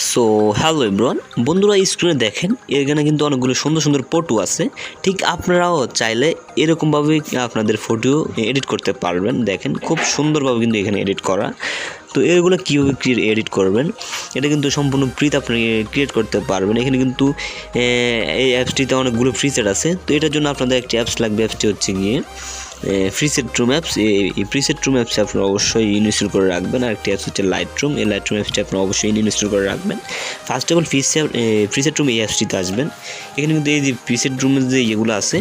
So hello everyone, বন্ধুরা স্ক্রিনে দেখেন এখানে কিন্তু অনেকগুলো সুন্দর সুন্দর ফটো আছে। ঠিক আপনারাও চাইলে এরকমভাবে আপনাদের ফটো এডিট করতে পারবেন। দেখেন খুব সুন্দরভাবে কিন্তু এখানে এডিট করা। তো এগুলো কীভাবে এডিট করবেন এটা কিন্তু সম্পূর্ণ ফ্রিতে আপনি ক্রিয়েট করতে পারবেন। এখানে কিন্তু এই অ্যাপসটিতে অনেকগুলো প্রিসেট আছে। তো এটার জন্য আপনাদের একটি অ্যাপস লাগবে। অ্যাপসটি হচ্ছে গিয়ে presetroom অ্যাপস। এই presetroom অ্যাপসটি আপনারা অবশ্যই ইনস্টল করে রাখবেন। আর একটি অ্যাপস হচ্ছে Lightroom। এই Lightroom অ্যাপসটি আপনারা অবশ্যই ইনস্টল করে রাখবেন। ফার্স্ট অফ অল presetroom এই অ্যাপসটিতে আসবেন। এখানে কিন্তু এই যে presetroom-এর যে ইয়েগুলো আছে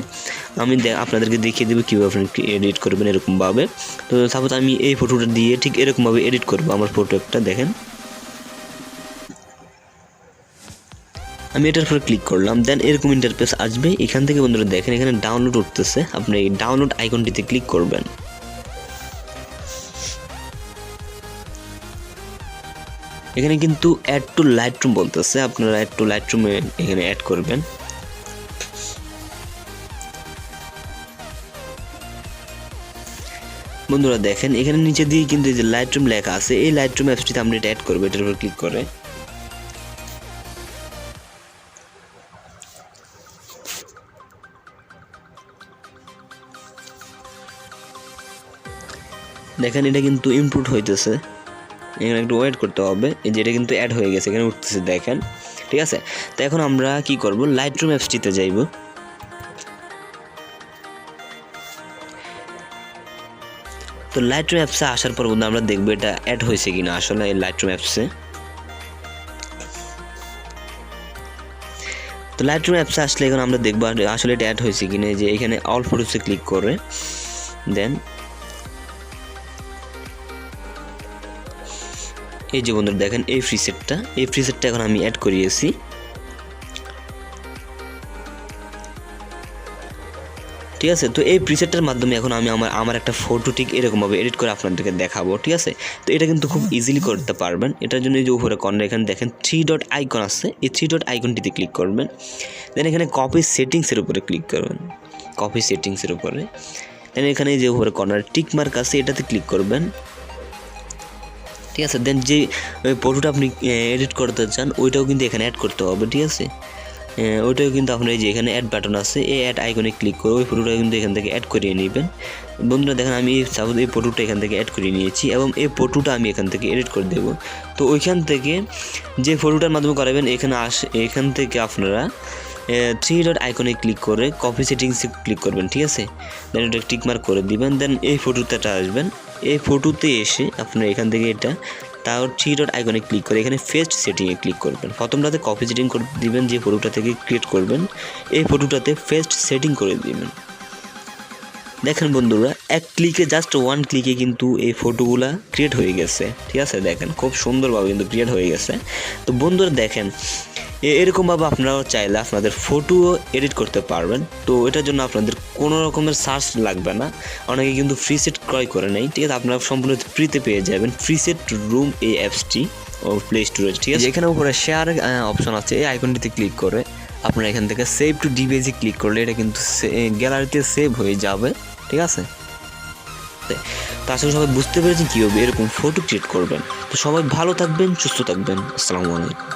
আমি আপনাদেরকে দেখিয়ে দেবো কীভাবে আপনি এডিট করবেন এরকমভাবে। তো সাপোজ আমি এই ফটোটা দিয়ে ঠিক এরকমভাবে এডিট করবো। আমার ফটো একটা দেখেন, আমি এটার উপরে ক্লিক করলাম, দেন এরকম ইন্টারফেস আসবে। এখান থেকে বন্ধুরা দেখেন এখানে ডাউনলোড উঠতেছে, আপনি এই ডাউনলোড আইকনটিতে ক্লিক করবেন। এখানে কিন্তু অ্যাড টু লাইটরুম বলতেছে, আপনারা অ্যাড টু লাইটরুমে এখানে অ্যাড করবেন। বন্ধুরা দেখেন এখানে নিচে দিয়ে কিন্তু এই যে লাইটরুম লেখা আছে, এই লাইটরুম অ্যাপসটিতে আমরা এটা অ্যাড করবো। এটার উপর ক্লিক করে দেখেন এটা কিন্তু ইনপুট হইতেছে, এখানে একটু ওয়েট করতে হবে। এই যে এটা কিন্তু অ্যাড হয়ে গেছে, এখানে উঠতেছে দেখেন, ঠিক আছে। তো এখন আমরা কি করব, লাইটরুম অ্যাপসটিতে যাইব। তো লাইটরুম অ্যাপসে আসার পর বন্ধু আমরা দেখবো এটা অ্যাড হয়েছে কিনা আসলে এই লাইটরুম অ্যাপসে। তো লাইটরুম অ্যাপসে আসলে এখন আমরা দেখবো আসলে এটা অ্যাড হয়েছে কিনা। যে এখানে অল ফটোসে ক্লিক করে দেন এই যে বন্ধুরা দেখেন এই প্রিসেটটা এখন আমি অ্যাড করিয়েছি। ঠিক আছে, তো এই প্রিসেটটার মাধ্যমে এখন আমি আমার একটা ফটো ঠিক এরকমভাবে এডিট করে আপনাদেরকে দেখাবো। ঠিক আছে, তো এটা কিন্তু খুব ইজিলি করতে পারবেন। এটার জন্য এই যে উপরে কর্নার এখানে দেখেন 3 ডট আইকন আছে, এই 3 ডট আইকনটিতে ক্লিক করবেন। দেন এখানে কপি সেটিংসের উপরে ক্লিক করবেন, কপি সেটিংসের উপরে। দেন এখানে যে উপরে কর্নার টিক মার্ক আছে এটাতে ক্লিক করবেন। ঠিক আছে, দেন যে ফটোটা আপনি এডিট করতে চান ওইটাও কিন্তু এখানে অ্যাড করতে হবে। ঠিক আছে, ওইটাও কিন্তু আপনার এই যে এখানে অ্যাড বাটন আছে, এই অ্যাড আইকনে ক্লিক করে ওই ফটোটা কিন্তু এখান থেকে অ্যাড করিয়ে নেবেন। বন্ধুরা দেখেন আমি সাপোজ এই ফটোটা এখান থেকে অ্যাড করিয়ে নিয়েছি এবং এই ফটোটা আমি এখান থেকে এডিট করে দেবো। তো ওইখান থেকে যে ফটোটার মাধ্যমে করাবেন এখান থেকে আপনারা 3 ডট আইকনে ক্লিক করে কপি সেটিংসে ক্লিক করবেন। ঠিক আছে, দেন এটা টিক মার্ক করে দিবেন। দেন এই ফটোতে আসবেন, এই ফটোতে এসে আপনারা এখান থেকে এটা তারপর 3 ডট আইকনে ক্লিক করে এখানে ফেস্ট সেটিংয়ে ক্লিক করবেন। প্রথমটাতে কপি সেটিং করে দিবেন, যে ফটোটা থেকে ক্রিয়েট করবেন এই ফটোটাতে ফেস্ট সেটিং করে দিবেন। দেখেন বন্ধুরা এক ক্লিকে, জাস্ট ওয়ান ক্লিকে কিন্তু এই ফটোগুলা ক্রিয়েট হয়ে গেছে। ঠিক আছে, দেখেন খুব সুন্দরভাবে কিন্তু ক্রিয়েট হয়ে গেছে। তো বন্ধুরা দেখেন এরকমভাবে আপনারাও চাইলে আপনাদের ফটো এডিট করতে পারবেন। তো এটার জন্য আপনাদের কোনো রকমের সার্চ লাগবে না, অনেকে কিন্তু প্রিসেট ক্রয় করে নেয়। ঠিক আছে, আপনারা সম্পূর্ণ ফ্রিতে পেয়ে যাবেন presetroom এই অ্যাপসটি ও প্লে স্টোরে। ঠিক আছে, এখানে উপরে শেয়ার অপশন আছে, এই আইকনটিতে ক্লিক করে আপনারা এখান থেকে সেভ টু ডিভাইসে ক্লিক করলে এটা কিন্তু গ্যালারিতে সেভ হয়ে যাবে। ঠিক আছে, তো আসলে সবাই বুঝতে পেরেছেন কীভাবে এরকম ফটো ক্রিয়েট করবেন। তো সবাই ভালো থাকবেন, সুস্থ থাকবেন। আসসালামু আলাইকুম।